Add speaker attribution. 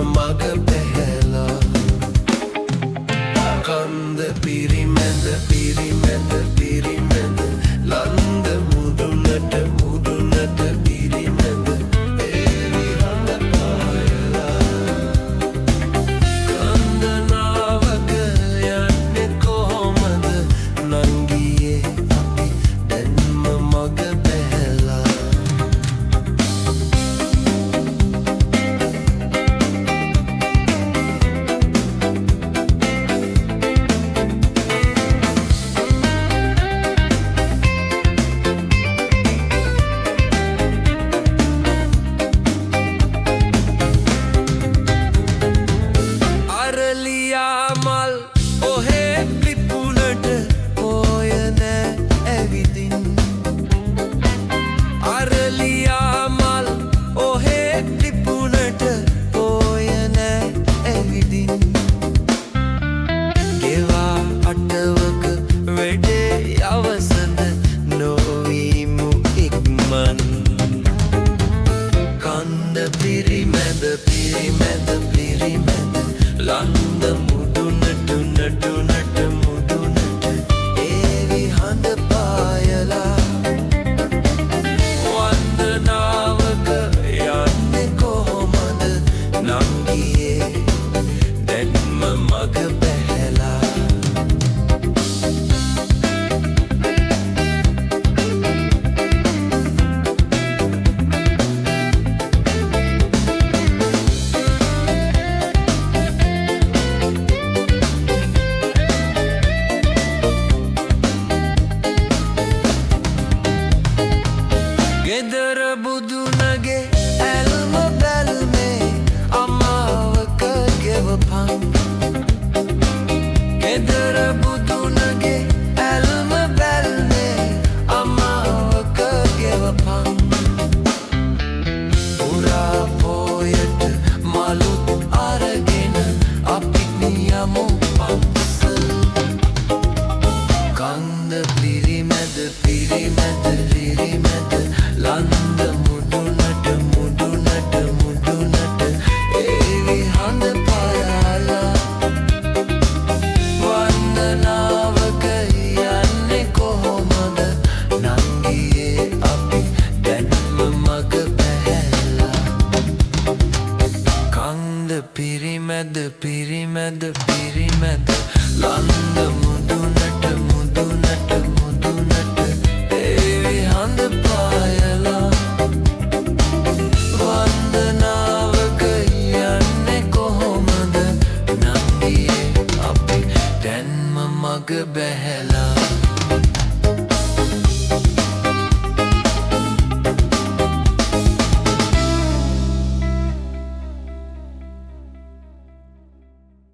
Speaker 1: මග පැහැලා කන්ද පිරිමැද පිරිමැද පිරිමැද ලන්ද මුදුනට මුදුනට පිරිමැද ඒවි හඳ පායලා කන්ද නාවක යන්නේ කොහොමද නංගියේ අපි දැන්ම මග පැහැලා මල් ඔහේ පිපුණට පෝය නෑ ඇවිදින් අරලියා මල් ඔහේ පිපුණට පෝය නෑ ඇවිදින් ගෙවා අටවක වැඩේ අවසන නොවීමු ඉක්මන් කන්ද පිරිමැද පිරිමැද පිරිමැද ලන්ද මුදුනට නටුනට මුදුනට ඒවි හඳ පායලා වන්දනාවක යන්නේ කොහොමද නංගියේ දැන්ම මග පැහැලා ගෙදර බුදුනගේ ඇල්ම බැල්මේ අමාවක ගෙවපන් ගෙදර බුදුනගේ ඇල්ම බැල්මේ අමාවක ගෙවපන් පුරා පෝයට මලුත් අරගෙන අපි නියමු පන්සල් කන්ද පිරිමැද පිරිමැද පිරිමැද ලන්ද මුදුනට මුදුනට මුදුනට ඒවි හඳ පායලා වන්දනාවක යන්නේ කොහොමද නංගියේ අපි දැන්ම මග පැහැලා කන්ද පිරිමැද පිරිමැද පිරිමැද ලන්ද මුදුනට මුදුනට මුදුනට ඒවි හඳ පායලා වන්දනාවක යන්නේ කොහොමද නංගියේ අපි දැන්ම මග බැහැලා